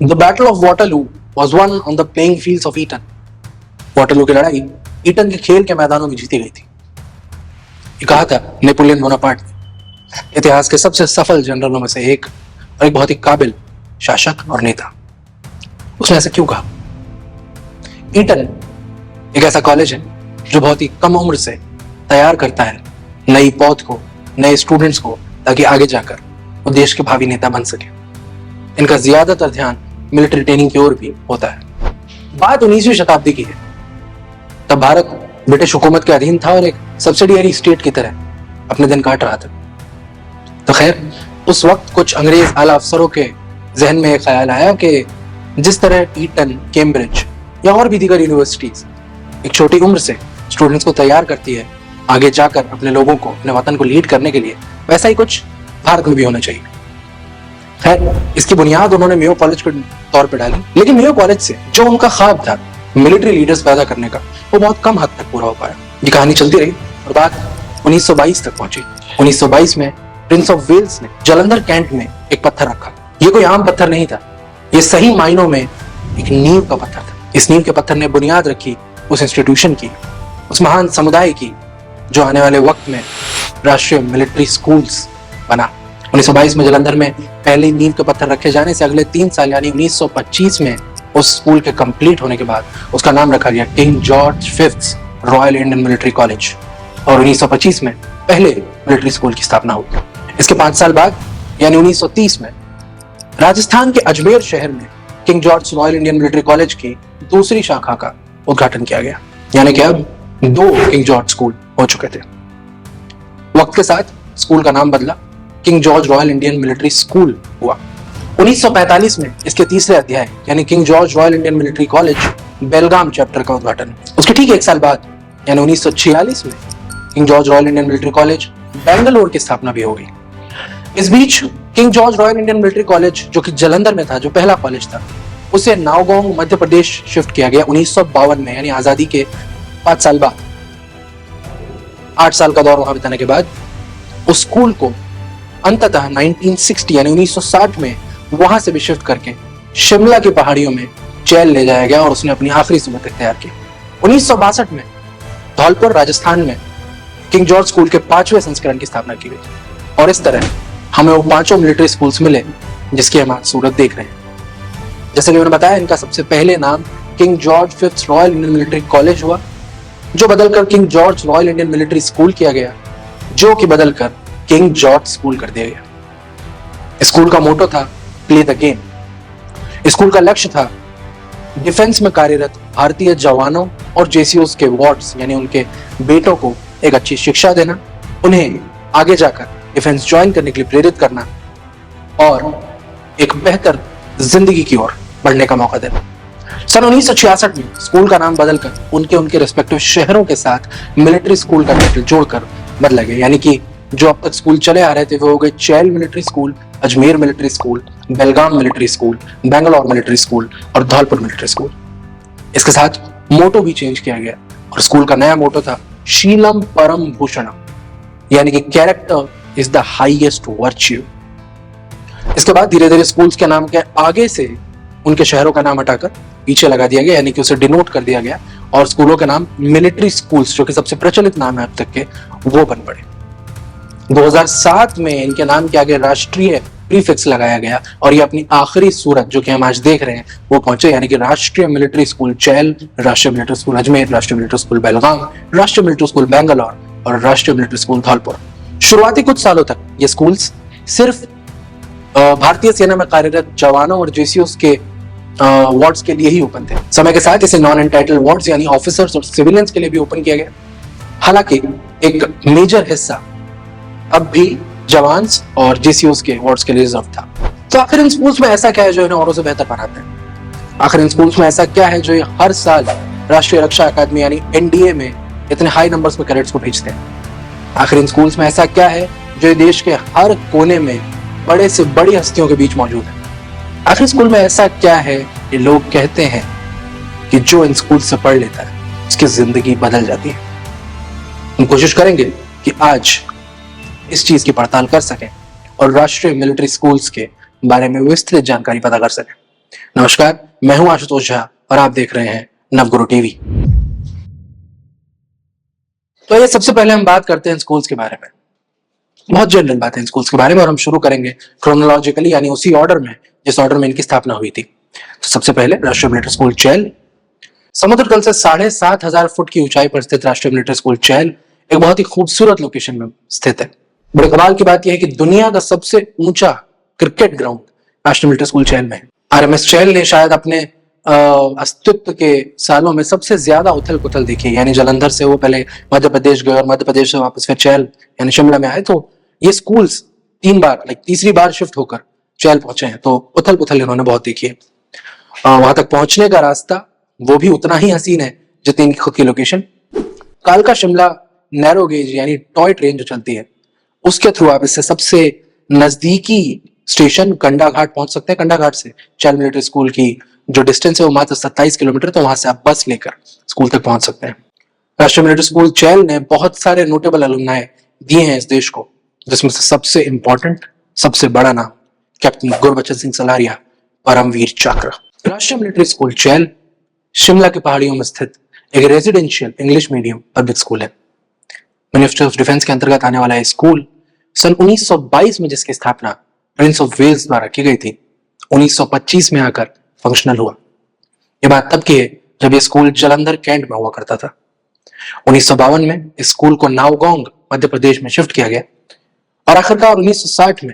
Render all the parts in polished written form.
The Battle of Waterloo was won on the playing fields of Eton. Waterloo की लड़ाई eaten के खेल के मैदानों में जीती गई थी। ये कहा था नेपोलियन बोनापार्ट ने, इतिहास के सबसे सफल जनरलों में से एक और एक बहुत ही काबिल शासक और नेता। उसने ऐसा क्यों कहा? ईटन एक ऐसा कॉलेज है जो बहुत ही कम उम्र से तैयार करता है नई पौध को, नए स्टूडेंट्स को, ताकि आगे जाकर वो देश के भावी नेता बन सके। इनका ज्यादातर ध्यान मिलिट्री ट्रेनिंग की ओर भी होता है। बात 19वीं शताब्दी की है। तब भारत ब्रिटिश हुकूमत के अधीन था और एक सब्सिडियरी स्टेट की तरह अपने दिन काट रहा था। तो खैर, उस वक्त कुछ अंग्रेज आला अफसरों के जहन में एक ख्याल आया कि जिस तरह ईटन, कैम्ब्रिज या और भी दीगर यूनिवर्सिटीज एक छोटी उम्र से स्टूडेंट्स को तैयार करती है आगे जाकर अपने लोगों को, अपने वतन को लीड करने के लिए, वैसा ही कुछ भारत में भी होना चाहिए। खैर, इसकी बुनियाद उन्होंने मेयो कॉलेज के तौर पर डाली, लेकिन मेयो कॉलेज से जो उनका ख्वाब था मिलिट्री लीडर्स पैदा करने का, वो बहुत कम हद तक पूरा हो पाया। ये कहानी चलती रही और बात 1922 तक पहुंची। 1922 में प्रिंस ऑफ वेल्स ने जलंधर कैंट में एक पत्थर रखा। ये कोई आम पत्थर नहीं था, ये सही मायनों में एक नींव का पत्थर था। इस नींव के पत्थर ने बुनियाद रखी उस इंस्टीट्यूशन की, उस महान समुदाय की, जो आने वाले वक्त में राष्ट्रीय मिलिट्री स्कूल्स बना। 1922 में जलंधर में पहले नींव के पत्थर रखे जाने से अगले 3 साल यानी 1925 में उस स्कूल के कंप्लीट होने के बाद उसका नाम रखा गया king George fifth royal Indian Military college और 1925 में पहले मिलिट्री स्कूल की स्थापना हुई। इसके 5 साल बाद यानी 1930 में राजस्थान के अजमेर शहर में King George Royal Indian Military college की दूसरी शाखा का उद्घाटन किया गया, यानी कि अब 2 किंग जॉर्ज स्कूल हो चुके थे। वक्त के साथ स्कूल का नाम बदला, King George Royal Indian Military School हुआ। 1945 में इसके तीसरे अध्याय यानी King George Royal Indian Military College Belgaum chapter का उद्घाटन। उसके ठीक 1 साल बाद यानी 1946 में King George Royal Indian Military College Bangalore की स्थापना भी हो गई। इस बीच King George Royal Indian Military College, जो कि जलंधर में था, जो पहला कॉलेज था, उसे नावगांव मध्य प्रदेश शिफ्ट किया गया 1952 में, यानी आजादी के 5 साल बाद। 8 साल का दौर वहां बिताने के बाद उस स्कूल को अंततः 1960 यानी 1960 में वहां से भी शिफ्ट करके शिमला की पहाड़ियों में चैल ले जाया गया और उसने अपनी आखिरी सुबह तैयार की। 1962 में धौलपुर राजस्थान में किंग जॉर्ज स्कूल के 5वें संस्करण की स्थापना की गई और इस तरह हमें वो 5 मिलिट्री स्कूल्स मिले जिसकी हम आज सूरत देख रहे हैं। जैसे कि मैंने बताया, इनका सबसे पहले नाम king George fifth royal Indian Military college हुआ, जो बदलकर king George Royal Indian Military school किया गया, जो कि बदलकर किंग जॉर्ज स्कूल कर दिया गया। स्कूल का मोटो था प्ले द गेम। स्कूल का लक्ष्य था डिफेंस में कार्यरत भारतीय जवानों और जेसीओस के वार्ड्स यानी उनके बेटों को एक अच्छी शिक्षा देना, उन्हें आगे जाकर डिफेंस ज्वाइन करने के लिए प्रेरित करना और एक बेहतर जिंदगी की ओर बढ़ने का मौका देना। सन 1966 में स्कूल का नाम बदलकर उनके रिस्पेक्टिव शहरों के साथ मिलिट्री स्कूल का टाइटल जोड़कर बदला गया, यानी कि जो अब तक स्कूल चले आ रहे थे वो हो गए Chail military school, Ajmer military school, Belgaum military school, Bangalore military school और धौलपुर मिलिट्री स्कूल। इसके साथ मोटो भी चेंज किया गया और स्कूल का नया मोटो था शीलम परम भूषणम, यानी कि character is the highest virtue. इसके बाद धीरे धीरे स्कूल्स के नाम के आगे से उनके शहरों का नाम हटाकर पीछे लगा दिया गया, यानी कि उसे डिनोट कर दिया गया और स्कूलों के नाम मिलिट्री स्कूल्स, जो कि सबसे प्रचलित नाम है अब तक के, वो बन पड़े। 2007 में इनके नाम के आगे राष्ट्रीय प्रीफिक्स लगाया गया और ये अपनी आखिरी सूरत, जो कि हम आज देख रहे हैं, वो पहुंचे, यानी कि राष्ट्रीय मिलिट्री स्कूल चैल, राष्ट्रीय मिलिट्री स्कूल अजमेर, राष्ट्रीय मिलिट्री स्कूल बेलगाम, राष्ट्रीय मिलिट्री स्कूल बेंगलोर और राष्ट्रीय मिलिट्री स्कूल धौलपुर। शुरुआती कुछ सालों तक ये स्कूल्स सिर्फ भारतीय सेना में कार्यरत जवानों और जेसीओस के वार्ड्स के लिए ही ओपन थे। समय के साथ इसे नॉन एंटाइटल्ड वार्ड्स यानी ऑफिसर्स और सिविलियंस के लिए भी ओपन किया गया। हालांकि एक मेजर हिस्सा अब भी जवान्स और जेसीओस के वार्ड्स के लिए रिजर्व था। तो आखिर इन स्कूल्स में ऐसा क्या है जो इन्हें औरों से बेहतर बनाते हैं? आखिर इन स्कूल्स में ऐसा क्या है जो ये हर साल राष्ट्रीय रक्षा अकादमी यानी एनडीए में इतने हाई नंबर्स में कैडेट्स को भेजते हैं? आखिर इन स्कूल्स में ऐसा क्या है जो ये देश के हर कोने में बड़े से बड़ी हस्तियों के बीच मौजूद है? आखिर स्कूल में ऐसा क्या है ये लोग कहते हैं कि जो इन स्कूल से पढ़ लेता है उसकी जिंदगी बदल जाती है? हम कोशिश करेंगे कि आज इस चीज की पड़ताल कर सकें और राष्ट्रीय मिलिट्री स्कूल्स के बारे में विस्तृत जानकारी पता कर सकें। नमस्कार, मैं हूं आशुतोष झा और आप देख रहे हैं नवगुरु टीवी। तो ये सबसे पहले हम बात करते हैं स्कूल्स के बारे में। बहुत जनरल बात है स्कूल्स के बारे में और हम शुरू करेंगे क्रोनोलॉजिकली यानी उसी ऑर्डर में जिस ऑर्डर में इनकी स्थापना हुई थी। तो सबसे पहले राष्ट्रीय मिलिट्री स्कूल चैल। समुद्र तल से 7,500 फुट की ऊंचाई पर स्थित राष्ट्रीय मिलिट्री स्कूल चैल एक बहुत ही खूबसूरत लोकेशन में स्थित है। बड़े कमाल की बात यह है कि दुनिया का सबसे ऊंचा क्रिकेट ग्राउंड राष्ट्रीय मिलिट्री स्कूल चैल में है। आरएमएस चैल ने शायद अपने अस्तित्व के सालों में सबसे ज्यादा उथल पुथल देखी, यानी जालंधर से वो पहले मध्य प्रदेश गए और मध्य प्रदेश से वापस फिर चैल यानी शिमला में आए। तो ये स्कूल्स 3 बार तीसरी बार शिफ्ट होकर चैल पहुंचे हैं, तो उथल पुथल इन्होंने बहुत देखी है। वहां तक पहुंचने का रास्ता वो भी उतना ही हसीन है जितनी इनकी खुद की लोकेशन। कालका शिमला नैरो गेज यानी टॉय ट्रेन जो चलती है उसके थ्रू आप इससे सबसे नजदीकी स्टेशन कंडा घाट पहुंच सकते हैं। कंडा घाट से चैल मिलिट्री स्कूल की जो डिस्टेंस है वो मात्र 27 किलोमीटर, तो वहां से आप बस लेकर स्कूल तक पहुंच सकते हैं। राष्ट्रीय मिलिट्री स्कूल चैल ने बहुत सारे नोटेबल अलुमनाई दिए हैं इस देश को, जिसमें से सबसे इंपॉर्टेंट, सबसे बड़ा नाम कैप्टन गुरबचन सिंह सलारिया, परमवीर चक्र। राष्ट्रीय मिलिट्री स्कूल चैल शिमला की पहाड़ियों में स्थित एक residential English medium public school है। मिनिस्ट्री ऑफ डिफेंस के अंतर्गत आने वाला यह स्कूल सन 1922 में जिसकी स्थापना प्रिंस ऑफ वेल्स द्वारा की गई थी, 1925 में आकर फंक्शनल हुआ। यह बात तब की है जब यह स्कूल जालंधर कैंट में हुआ करता था। 1952 में इस स्कूल को नावगोंग मध्य प्रदेश में शिफ्ट किया गया और आखिरकार 1960 में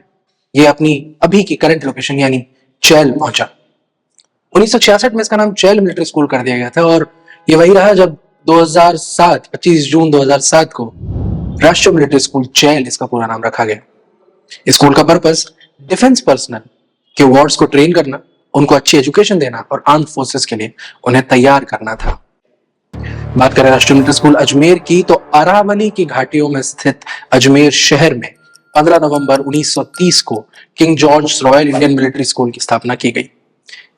यह अपनी अभी की करंट लोकेशन यानी चैल पहुंचा। 1966 में इसका नाम चैल मिलिट्री स्कूल कर दिया गया था और यह वही रहा जब 2007 25 जून 2007 को राष्ट्रीय मिलिट्री स्कूल चैल इसका पूरा नाम रखा गया। स्कूल का पर्पस डिफेंस पर्सनल के वार्ड्स को ट्रेन करना, उनको अच्छी एजुकेशन देना और आर्म्ड फोर्सेस के लिए उन्हें तैयार करना था। बात करें राष्ट्रीय मिलिट्री स्कूल अजमेर की, तो अरावली की घाटियों में स्थित अजमेर शहर में 15 नवंबर 1930 को king George Royal Indian Military school की स्थापना की गई।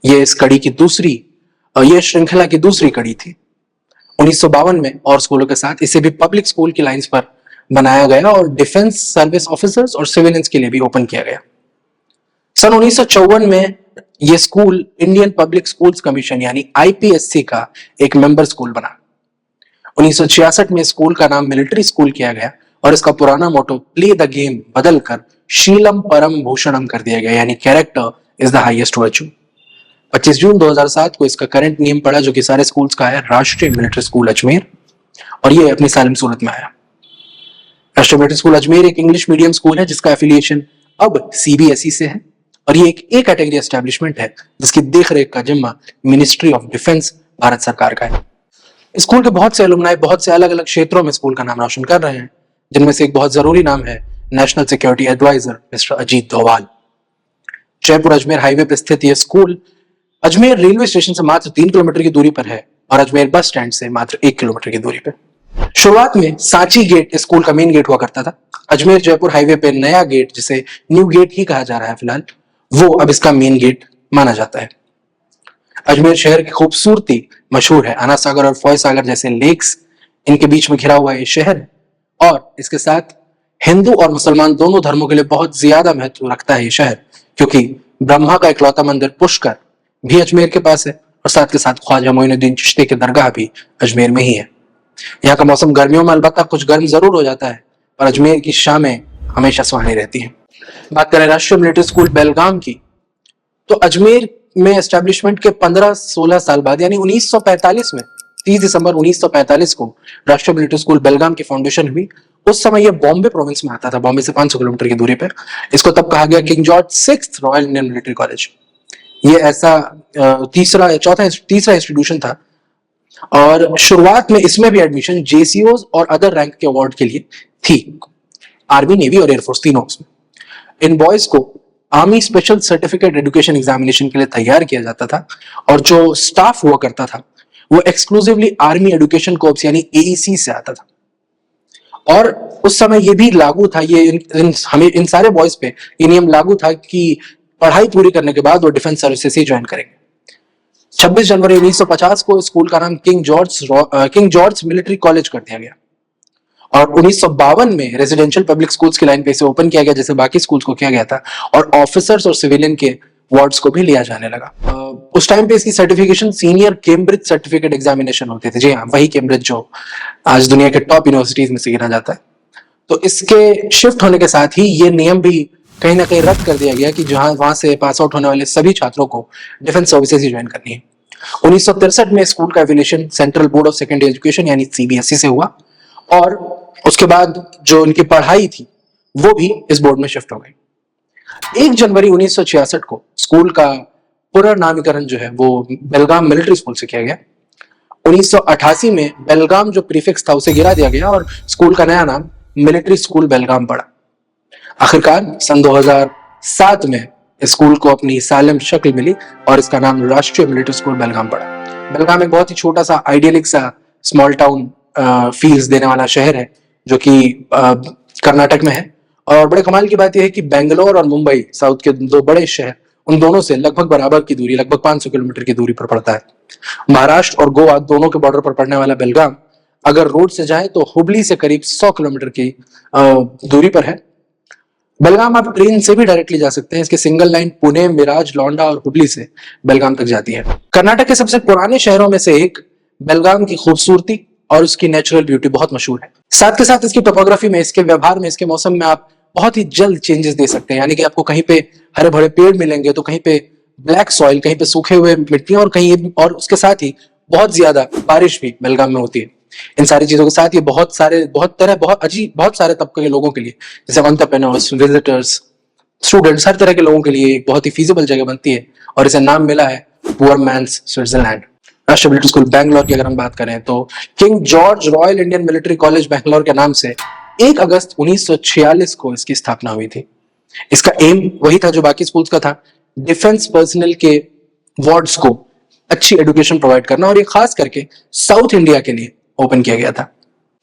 यह श्रृंखला की दूसरी कड़ी थी। 1952 में और स्कूलों के साथ इसे भी पब्लिक स्कूल की लाइंस पर बनाया गया और डिफेंस सर्विस ऑफिसर्स और सिविलियंस के लिए भी ओपन किया गया। सन 1954 में यह school Indian public schools commission यानी आईपीएससी का एक मेंबर स्कूल बना। 1966 में स्कूल का नाम मिलिट्री स्कूल किया गया और इसका पुराना मोटो प्ले द गेम बदलकर शीलम परम भूषणम कर दिया गया, यानी character is the highest virtue. 25 जून 2007 को इसका करंट नेम पड़ा जो कि सारे स्कूल्स का है, राष्ट्रीय मिलिट्री स्कूल अजमेर, और ये अपनी सालिम सूरत में आया। राष्ट्रीय मिलिट्री स्कूल अजमेर एक इंग्लिश मीडियम स्कूल है जिसका एफिलिएशन अब सीबीएसई से है और ये एक ए कैटेगरी एस्टेब्लिशमेंट है जिसकी देखरेख का जिम्मा मिनिस्ट्री ऑफ डिफेंस भारत सरकार का है। स्कूल के बहुत से अलुमनाई बहुत से अलग अलग क्षेत्रों में स्कूल का नाम रोशन कर रहे हैं, जिनमें से एक बहुत जरूरी नाम है national security adviser mister Ajit Doval. Jaipur Ajmer highway पर स्थित यह स्कूल अजमेर रेलवे स्टेशन से मात्र 3 किलोमीटर की दूरी पर है और अजमेर बस स्टैंड से मात्र 1 किलोमीटर की दूरी पर। शुरुआत में सांची गेट स्कूल का मेन गेट हुआ करता था। अजमेर जयपुर हाईवे पे नया गेट, जिसे न्यू गेट ही कहा जा रहा है फिलहाल, वो अब इसका मेन गेट माना जाता है। अजमेर शहर की खूबसूरती मशहूर है। आना सागर और फॉय सागर जैसे लेक्स इनके बीच में घिरा हुआ ये शहर है और इसके साथ हिंदू और मुसलमान दोनों धर्मों के लिए बहुत ज्यादा महत्व रखता है ये शहर, क्योंकि ब्रह्मा का इकलौता मंदिर पुष्कर भी अजमेर के पास है और साथ के साथ ख्वाजा मोइनुद्दीन चिश्ती की दरगाह भी अजमेर में ही है। यहाँ का मौसम गर्मियों में अलबत्ता कुछ गर्म जरूर हो जाता है, पर अजमेर की शामें हमेशा सुहानी रहती हैं। बात करें राष्ट्रीय मिलिट्री स्कूल बेलगाम की, तो अजमेर में एस्टेब्लिशमेंट के 15-16 साल बाद यानी 1945 में 30 दिसंबर 1945 को राष्ट्रीय मिलिट्री स्कूल बेलगाम की फाउंडेशन हुई। उस समय यह बॉम्बे प्रोविंस में आता था, बॉम्बे से 500 किलोमीटर की दूरी पर। इसको तब कहा गया king George 6th royal Indian Military college. ये ऐसा तीसरा इंस्टीट्यूशन था और शुरुआत में इसमें भी एडमिशन जेसीओज और अदर रैंक के अवार्ड के लिए थी, आर्मी, नेवी और एयरफोर्स तीनों में। इन बॉयज को army special certificate education examination के लिए तैयार किया जाता था और जो स्टाफ हुआ करता था वो एक्सक्लूसिवली आर्मी एजुकेशन कोर्प्स यानी एईसी से आता था। और उस समय ये भी लागू था, हमें इन सारे बॉयज पे ये नियम लागू था कि पढ़ाई पूरी करने के बाद वो डिफेंस सर्विसेज ही ज्वाइन करेंगे। 26 जनवरी 1950 को स्कूल का नाम किंग जॉर्ज मिलिट्री कॉलेज कर दिया गया और 1952 में रेजिडेंशियल पब्लिक स्कूल्स की लाइन पे इसे ओपन किया गया जैसे बाकी स्कूल्स को किया गया था और ऑफिसर्स और सिविलियन के वार्ड्स को भी लिया जाने लगा। उस टाइम पे इसकी certification senior Cambridge certificate examination होते थे। जी हाँ, वही कैम्ब्रिज जो आज दुनिया के टॉप यूनिवर्सिटीज में से गिना जाता है। तो इसके शिफ्ट होने के साथ ही ये नियम भी कहीं ना कहीं रद्द कर दिया गया कि जहां वहां से पास आउट होने वाले सभी छात्रों को डिफेंस सर्विसेज ही ज्वाइन करनी है। 1963 में स्कूल का affiliation central board of secondary education यानी सीबीएसई से हुआ और उसके बाद जो उनकी पढ़ाई थी वो भी इस बोर्ड में शिफ्ट हो गई। 1 जनवरी 1966 को स्कूल का पुनर्नामकरण जो है वो बेलगाम मिलिट्री स्कूल से किया गया। 1988 में बेलगाम जो प्रीफिक्स था उसे गिरा दिया गया और स्कूल का नया नाम मिलिट्री स्कूल बेलगाम पड़ा। आखिरकार सन 2007 में स्कूल को अपनी सालिम शक्ल मिली और इसका नाम राष्ट्रीय मिलिट्री स्कूल बेलगाम पड़ा। बेलगाम एक बहुत ही छोटा सा आइडियलिक सा स्मॉल टाउन फील्स देने वाला शहर है जो कि कर्नाटक में है। और बड़े कमाल की बात यह है कि बेंगलोर और मुंबई साउथ के दो बड़े शहर, उन दोनों से लगभग बराबर की दूरी, लगभग 500 किलोमीटर की दूरी पर पड़ता है। महाराष्ट्र और गोवा दोनों के बॉर्डर पर पड़ने वाला बेलगाम अगर रोड से जाए तो हुबली से करीब 100 किलोमीटर की दूरी पर है। बेलगाम आप ट्रेन से भी डायरेक्टली जा सकते हैं। इसके सिंगल लाइन पुणे, मिराज, लौंडा और हुबली से बेलगाम तक जाती है। कर्नाटक के सबसे पुराने शहरों में से एक बेलगाम की खूबसूरती और उसकी नेचुरल ब्यूटी बहुत मशहूर है। साथ के साथ इसकी टोपोग्राफी में, इसके व्यवहार में, इसके मौसम में आप बहुत ही जल्द चेंजेस दे सकते हैं। यानी कि आपको कहीं पे हरे भरे पेड़ मिलेंगे तो कहीं पे ब्लैक सॉइल, कहीं पे सूखे हुए मिट्टियां और कहीं, और उसके साथ ही बहुत ज्यादा बारिश भी बेलगाम में होती है। इन सारी चीजों के साथ ये बहुत सारे तबके के लोगों के लिए, जैसे एंटरप्रेन्योर्स, विजिटर्स, स्टूडेंट्स, हर तरह के लोगों के लिए एक बहुत ही फीजिबल जगह बनती है और इसे नाम मिला है पुअर मैन्स स्विट्जरलैंड। राष्ट्रीय मिलिट्री स्कूल बैंगलोर की अगर हम बात करें तो king George Royal Indian Military college Bangalore के नाम से 1 अगस्त 1946 को इसकी स्थापना हुई थी। इसका एम वही था जो बाकी स्कूल्स का था, डिफेंस पर्सनल के वार्ड्स को अच्छी एजुकेशन प्रोवाइड करना, और ये खास करके साउथ इंडिया के लिए ओपन किया गया था।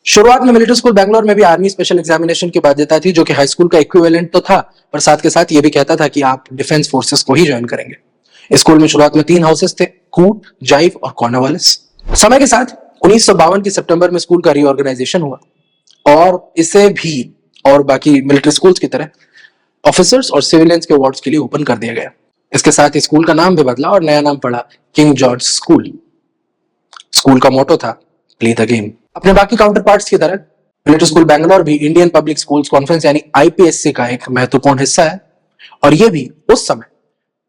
शुरुआत में मिलिट्री स्कूल बैंगलोर में भी आर्मी स्पेशल एग्जामिनेशन की बाध्यता थी, जो कि हाई स्कूल का इक्विवेलेंट तो था, पर साथ के साथ ये भी कहता था कि आप डिफेंस फोर्सेस को ही ज्वाइन करेंगे। स्कूल में शुरुआत में 3 हाउसेस थे, कूट, जाइव और कॉर्नवालिस। समय के साथ 1952 की सितंबर में स्कूल का रीऑर्गेनाइजेशन हुआ और इसे भी और बाकी मिलिट्री स्कूल्स की तरह ऑफिसर्स और सिविलियंस के वार्ड्स के लिए ओपन कर दिया गया। इसके साथ ही स्कूल का नाम भी बदला और नया नाम पड़ा किंग जॉर्ज स्कूल। स्कूल का मोटो था प्ले द गेम। अपने बाकी काउंटर पार्ट्स की तरह मिलिट्री स्कूल बैंगलोर भी इंडियन पब्लिक स्कूल्स कॉन्फ्रेंस यानी आईपीएससी का एक महत्वपूर्ण हिस्सा है, और यह भी उस समय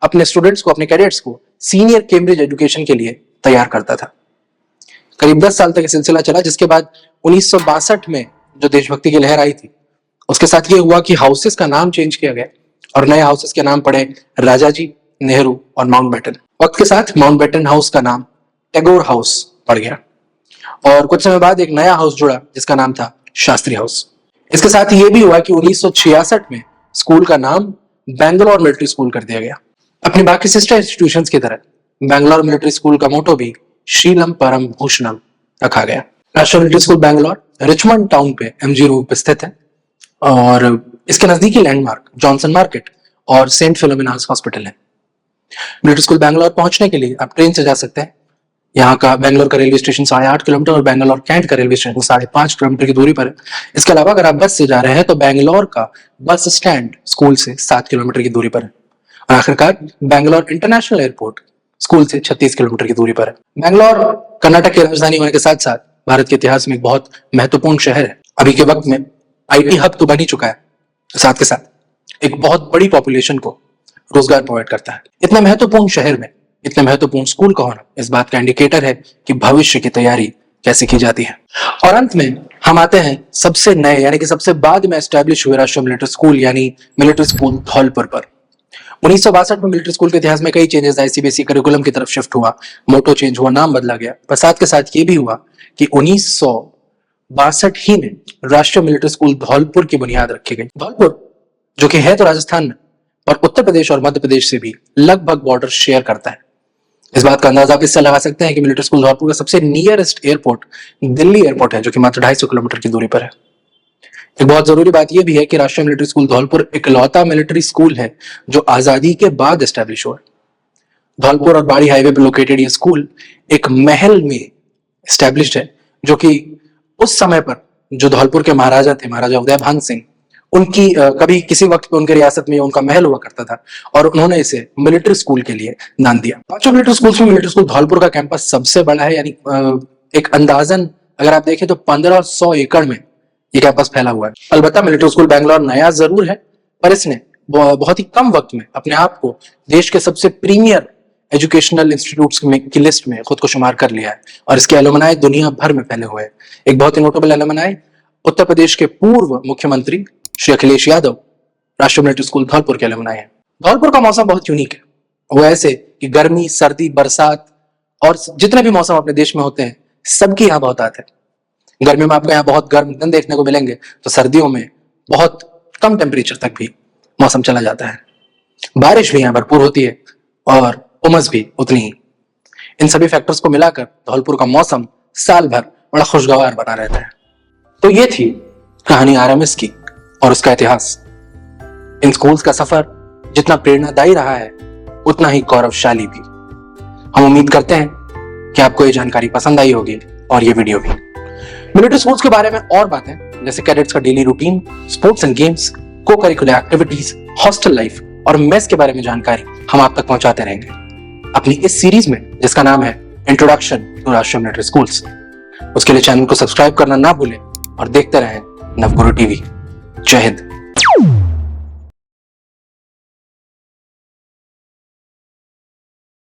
अपने स्टूडेंट्स को, अपने कैडेट्स को सीनियर कैम्ब्रिज एजुकेशन के लिए तैयार करता था। करीब 10 साल तक यह सिलसिला चला, जिसके बाद 1962 में जो देशभक्ति की लहर आई थी, उसके साथ ये हुआ कि हाउसेस का नाम चेंज किया गया और नए हाउसेस के नाम पड़े राजाजी, नेहरू और माउंटबेटन। वक्त के साथ माउंटबेटन हाउस का नाम टैगोर हाउस पड़ गया और कुछ समय बाद एक नया हाउस जुड़ा जिसका नाम था शास्त्री हाउस। इसके साथ ही ये भी हुआ कि 1966 में स्कूल का नाम बैंगलोर मिलिट्री स्कूल कर दिया गया। अपनी बाकी सिस्टर इंस्टीट्यूशंस की तरह बैंगलोर मिलिट्री स्कूल का मोटो भी शीलम परम भूषणम रखा गया। राष्ट्रीय military school Bangalore Richmond town पे एमजी रोड पे स्थित है और इसके नजदीकी लैंडमार्क जॉनसन मार्केट और सेंट फिलोमिनास हॉस्पिटल है। मिलिट्री स्कूल बैंगलोर पहुंचने के लिए आप ट्रेन से जा सकते हैं। यहाँ का बैंगलोर का रेलवे स्टेशन 8.5 किलोमीटर और बैंगलोर कैंट का रेलवे स्टेशन 5.5 किलोमीटर की दूरी पर है। इसके अलावा अगर आप बस से जा रहे हैं तो बैंगलोर का बस स्टैंड स्कूल से 7 किलोमीटर की दूरी पर है और आखिरकार बैंगलोर इंटरनेशनल एयरपोर्ट स्कूल से 36 किलोमीटर की दूरी पर है। बैंगलोर कर्नाटक की राजधानी होने के साथ साथ भारत के इतिहास में एक बहुत महत्वपूर्ण शहर है। अभी के वक्त में आईटी हब तो बन ही चुका है, साथ के साथ एक बहुत बड़ी पॉपुलेशन को रोजगार प्रोवाइड करता है। इतने महत्वपूर्ण शहर में इतने महत्वपूर्ण स्कूल का होना इस बात का इंडिकेटर है कि भविष्य की तैयारी कैसे की जाती है। और अंत में हम आते हैं सबसे नए यानी कि सबसे बाद में एस्टैब्लिश हुए राष्ट्रीय मिलिट्री स्कूल यानी मिलिट्री स्कूल धौलपुर पर। 1962 में मिलिट्री स्कूल के इतिहास में कई चेंजेस आए। सीबीएसई करिकुलम की तरफ शिफ्ट हुआ, मोटो चेंज हुआ, नाम बदला गया, पर साथ के साथ ये भी हुआ कि 1962 ही में राष्ट्रीय मिलिट्री स्कूल धौलपुर की बुनियाद रखी गई। धौलपुर जो कि है तो राजस्थान में, पर उत्तर प्रदेश और मध्य प्रदेश से भी लगभग बॉर्डर शेयर करता है। इस बात का अंदाजा आप इससे लगा सकते हैं कि मिलिट्री स्कूल धौलपुर का सबसे नियरेस्ट एयरपोर्ट दिल्ली एयरपोर्ट है, जो कि मात्र 250 किलोमीटर की दूरी पर है। एक बहुत जरूरी बात यह भी है कि राष्ट्रीय मिलिट्री स्कूल धौलपुर इकलौता मिलिट्री स्कूल है जो आजादी के बाद एस्टैब्लिश हुआ। धौलपुर और बाड़ी हाईवे पर लोकेटेड ये स्कूल एक महल में एस्टैब्लिश्ड है, जो कि उस समय पर जो धौलपुर के महाराजा थे, महाराजा उदयभान सिंह, उनकी कभी किसी वक्त पे उनके रियासत में उनका महल हुआ करता था और उन्होंने इसे मिलिट्री स्कूल के लिए दान दिया। पांचों मिलिट्री स्कूल्स में मिलिट्री स्कूल धौलपुर का कैंपस सबसे बड़ा है, यानी एक अंदाजन अगर आप देखें तो 1500 एकड़ में ये कैंपस फैला हुआ है। अलबत्ता मिलिट्री स्कूल बैंगलोर नया जरूर है, पर इसने बहुत ही कम वक्त में अपने आप को देश के सबसे प्रीमियर एजुकेशनल इंस्टीट्यूट्स की लिस्ट में खुद को शुमार कर लिया है और इसके एलुमनाई दुनिया भर में फैले हुए हैं। एक बहुत ही नोटेबल एलुमनाई उत्तर प्रदेश के पूर्व मुख्यमंत्री श्री अखिलेश यादव राष्ट्रीय मिलिट्री स्कूल धौलपुर के एलुमनाई हैं। धौलपुर का मौसम बहुत यूनिक है, वो ऐसे कि गर्मी, सर्दी, बरसात और जितने भी मौसम अपने देश में होते हैं सबकी यहाँ बहुत आते हैं। गर्मी में आपको यहाँ बहुत गर्म दिन देखने को मिलेंगे, तो सर्दियों में बहुत कम टेम्परेचर तक भी मौसम चला जाता है। बारिश भी यहाँ भरपूर होती है और उमस भी उतनी ही। इन सभी फैक्टर्स को मिलाकर धौलपुर का मौसम साल भर बड़ा खुशगवार बना रहता है। तो ये थी कहानी आरएमएस की और उसका इतिहास। इन स्कूल्स का सफर जितना प्रेरणादायी रहा है उतना ही गौरवशाली भी। हम उम्मीद करते हैं कि आपको ये जानकारी पसंद आई होगी और ये वीडियो भी। मिलिट्री स्कूल्स के बारे में और बातें जैसे कैडेट्स का daily routine, sports and games, को करिकुलर एक्टिविटीज, हॉस्टल लाइफ और मेस के बारे में जानकारी हम आप तक पहुंचाते रहेंगे अपनी इस सीरीज में, जिसका नाम है इंट्रोडक्शन टू राष्ट्रीय मिलिट्री स्कूल्स। उसके लिए चैनल को सब्सक्राइब करना ना भूलें और देखते रहें नवगुरु टीवी। जय हिंद।